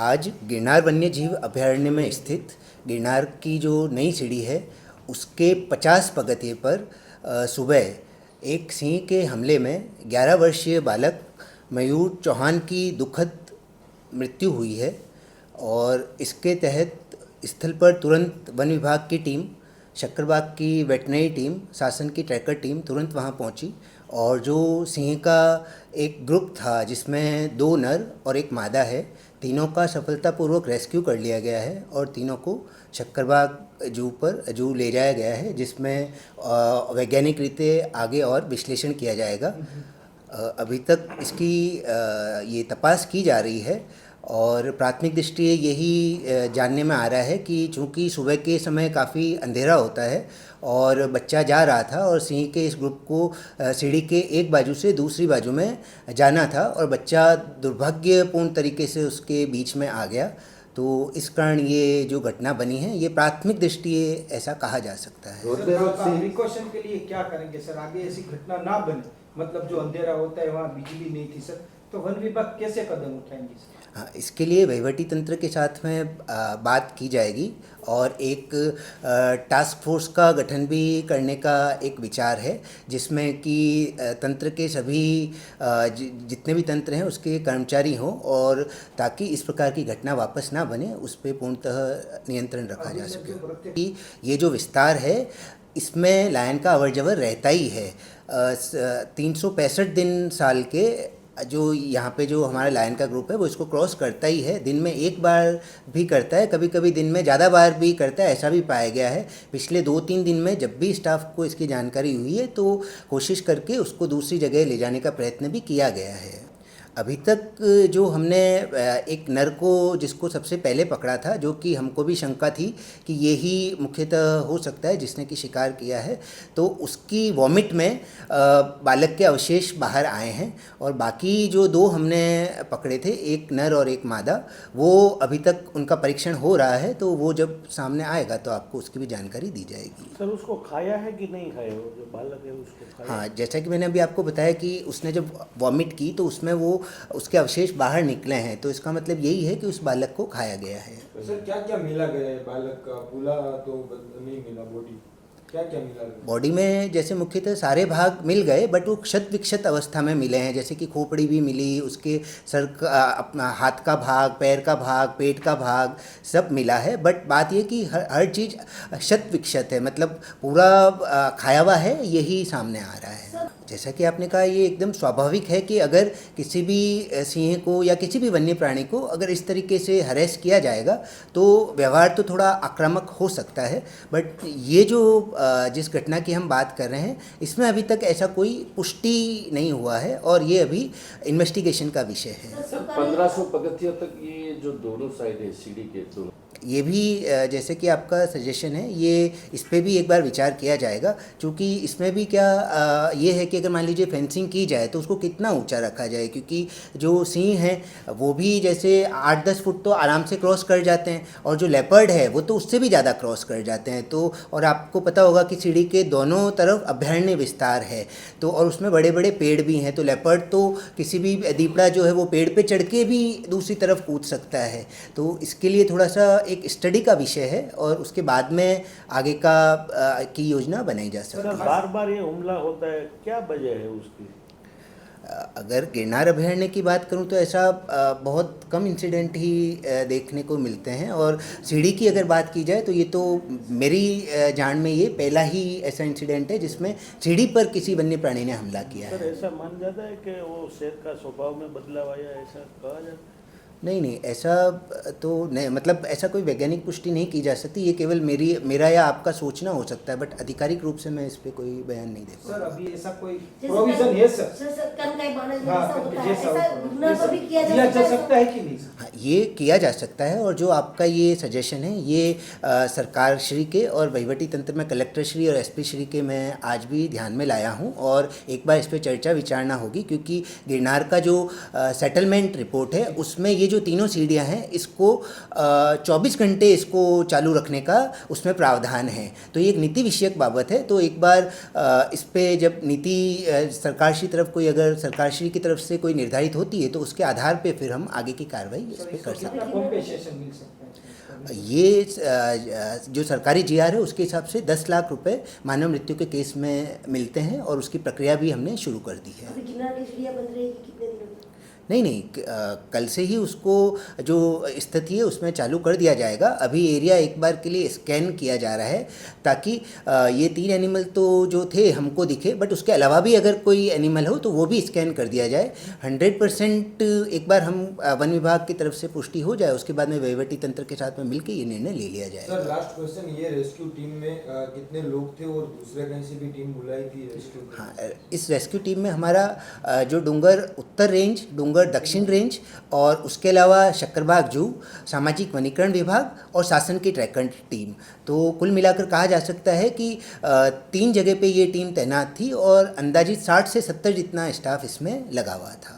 आज गिरनार वन्यजीव अभयारण्य में स्थित गिरनार की जो नई सीढ़ी है उसके 50 पगथिये पर सुबह एक सिंह के हमले में 11 वर्षीय बालक मयूर चौहान की दुखद मृत्यु हुई है। और इसके तहत स्थल पर तुरंत वन विभाग की टीम, शक्करबाग की वेटनरी टीम, शासन की ट्रैकर टीम तुरंत वहां पहुंची और जो सिंह का एक ग्रुप था जिसमें 2 नर और 1 मादा है, तीनों का सफलतापूर्वक रेस्क्यू कर लिया गया है और तीनों को शक्करबाग जू ले जाया गया है, जिसमें वैज्ञानिक रीते आगे और विश्लेषण किया जाएगा। अभी तक इसकी ये तपास की जा रही है और प्राथमिक दृष्टि यही जानने में आ रहा है कि चूँकि सुबह के समय काफ़ी अंधेरा होता है और बच्चा जा रहा था और सिंह के इस ग्रुप को सीढ़ी के एक बाजू से दूसरी बाजू में जाना था और बच्चा दुर्भाग्यपूर्ण तरीके से उसके बीच में आ गया, तो इस कारण ये जो घटना बनी है ये प्राथमिक दृष्टि ऐसा कहा जा सकता है। प्रिकॉशन के लिए क्या करेंगे सर, आगे ऐसी घटना ना बने? मतलब जो अंधेरा होता है वहाँ बिजली नहीं थी सर, तो वन विभाग कैसे कदम उठाएंगे सर? हाँ, इसके लिए वहीवटी तंत्र के साथ में बात की जाएगी और एक टास्क फोर्स का गठन भी करने का एक विचार है, जिसमें कि तंत्र के सभी जितने भी तंत्र हैं उसके कर्मचारी हों और ताकि इस प्रकार की घटना वापस ना बने उस पर पूर्णतः नियंत्रण रखा जा सके। कि ये जो विस्तार है इसमें लायन का अवर जवर रहता ही है। 365 दिन साल के जो यहाँ पे जो हमारा लायन का ग्रुप है वो इसको क्रॉस करता ही है। दिन में एक बार भी करता है, कभी कभी दिन में ज़्यादा बार भी करता है, ऐसा भी पाया गया है। पिछले 2-3 दिन में जब भी स्टाफ को इसकी जानकारी हुई है तो कोशिश करके उसको दूसरी जगह ले जाने का प्रयत्न भी किया गया है। अभी तक जो हमने एक नर को जिसको सबसे पहले पकड़ा था, जो कि हमको भी शंका थी कि यही मुख्यतः हो सकता है जिसने कि शिकार किया है, तो उसकी वॉमिट में बालक के अवशेष बाहर आए हैं और बाकी जो 2 हमने पकड़े थे, एक नर और एक मादा, वो अभी तक उनका परीक्षण हो रहा है, तो वो जब सामने आएगा तो आपको उसकी भी जानकारी दी जाएगी। सर उसको खाया है कि नहीं खाया, वो जो बालक है उसको खाया? हाँ, जैसा कि मैंने अभी आपको बताया कि उसने जब वॉमिट की तो उसमें वो उसके अवशेष बाहर निकले हैं, तो इसका मतलब यही है कि उस बालक को खाया गया है। सर क्या क्या मिला गया है बालक का? पूरा तो नहीं मिला, बॉडी क्या क्या मिला गया? बॉडी में जैसे मुख्यतः सारे भाग मिल गए, बट वो क्षत विक्षत अवस्था में मिले हैं, जैसे कि खोपड़ी भी मिली, उसके सर का अपना हाथ का भाग, पैर का भाग, पेट का भाग सब मिला है। बट बात ये कि हर चीज़ क्षत विक्षत है, मतलब पूरा खाया हुआ है, यही सामने आ रहा है। जैसा कि आपने कहा, ये एकदम स्वाभाविक है कि अगर किसी भी सिंह को या किसी भी वन्य प्राणी को अगर इस तरीके से हरेस किया जाएगा तो व्यवहार तो थोड़ा आक्रामक हो सकता है। बट ये जो जिस घटना की हम बात कर रहे हैं इसमें अभी तक ऐसा कोई पुष्टि नहीं हुआ है और ये अभी इन्वेस्टिगेशन का विषय है। 1500 पगथिया तक ये जो दोनों साइड है सीढ़ी के दोनों, ये भी जैसे कि आपका सजेशन है, ये इस पर भी एक बार विचार किया जाएगा, क्योंकि इसमें भी क्या ये है कि अगर मान लीजिए फेंसिंग की जाए तो उसको कितना ऊंचा रखा जाए, क्योंकि जो सिंह हैं वो भी जैसे 8-10 फुट तो आराम से क्रॉस कर जाते हैं और जो लेपर्ड है वो तो उससे भी ज़्यादा क्रॉस कर जाते हैं। तो और आपको पता होगा कि सीढ़ी के दोनों तरफ अभयारण्य विस्तार है, तो और उसमें बड़े बड़े पेड़ भी हैं, तो लेपर्ड तो किसी भी दीपड़ा जो है वो पेड़ पर चढ़ के भी दूसरी तरफ कूद सकता है। तो इसके लिए थोड़ा सा एक स्टडी का विषय है और उसके बाद में आगे की योजना बनाई जा सकती है। बार बार ये हमला होता है, क्या वजह है उसकी? अगर गिरनार अभयारण्य की बात करूं तो ऐसा बहुत कम इंसिडेंट ही देखने को मिलते हैं और सीढ़ी की अगर बात की जाए तो ये तो मेरी जान में ये पहला ही ऐसा इंसिडेंट है जिसमें सीढ़ी पर किसी वन्य प्राणी ने हमला किया है। सर ऐसा मान जाता है कि वो शेर का स्वभाव में बदलाव आया, ऐसा कहा जाता है? नहीं, ऐसा तो नहीं, मतलब ऐसा कोई वैज्ञानिक पुष्टि नहीं की जा सकती, ये केवल मेरा या आपका सोचना हो सकता है, बट आधिकारिक रूप से मैं इस पे कोई बयान नहीं दे पाऊंगा। सर अभी ऐसा कोई प्रोविजन है सर? किया जा सकता है कि नहीं? हाँ, ये किया जा सकता है और जो आपका ये सजेशन है ये सरकार श्री के और वहीवटी तंत्र में कलेक्टर श्री और एसपी श्री के मैं आज भी ध्यान में लाया हूँ और एक बार इस पर चर्चा विचारना होगी, क्योंकि गिरनार का जो सेटलमेंट रिपोर्ट है उसमें ये जो तीनों सीढ़ियाँ हैं इसको 24 घंटे इसको चालू रखने का उसमें प्रावधान है। तो ये एक नीति विषयक बाबत है, तो एक बार इस पे जब नीति सरकार की तरफ कोई अगर सरकार की तरफ से कोई निर्धारित होती है तो उसके आधार पे फिर हम आगे की कार्रवाई पे कर सकते कितना कॉम्पेंसेशन मिल सकता है? हैं। ये जो सरकारी जीआर है उसके हिसाब से 10 लाख रुपए मानव मृत्यु के केस में मिलते हैं और उसकी प्रक्रिया भी हमने शुरू कर दी है। अभी किन्नर की चिड़िया बंद रहेगी कितने दिनों तक? नहीं, कल से ही उसको जो स्थिति है उसमें चालू कर दिया जाएगा। अभी एरिया एक बार के लिए स्कैन किया जा रहा है ताकि ये 3 एनिमल तो जो थे हमको दिखे, बट उसके अलावा भी अगर कोई एनिमल हो तो वो भी स्कैन कर दिया जाए। 100% एक बार हम वन विभाग की तरफ से पुष्टि हो जाए उसके बाद में वहीवटी तंत्र के साथ में मिलकर ये निर्णय ले लिया जाएगा। सर लास्ट क्वेश्चन, ये रेस्क्यू टीम में कितने लोग थे और दूसरे कहीं से भी टीम बुलाई थी रेस्क्यू टीम? हाँ, इस रेस्क्यू टीम में हमारा जो डूंगर उत्तर रेंज, डूंगर दक्षिण रेंज और उसके अलावा शक्करबाग जू, सामाजिक वनीकरण विभाग और शासन की ट्रैकर टीम, तो कुल मिलाकर कहा जा सकता है कि 3 जगह पे ये टीम तैनात थी और अंदाजित 60 से 70 जितना स्टाफ इसमें लगा हुआ था।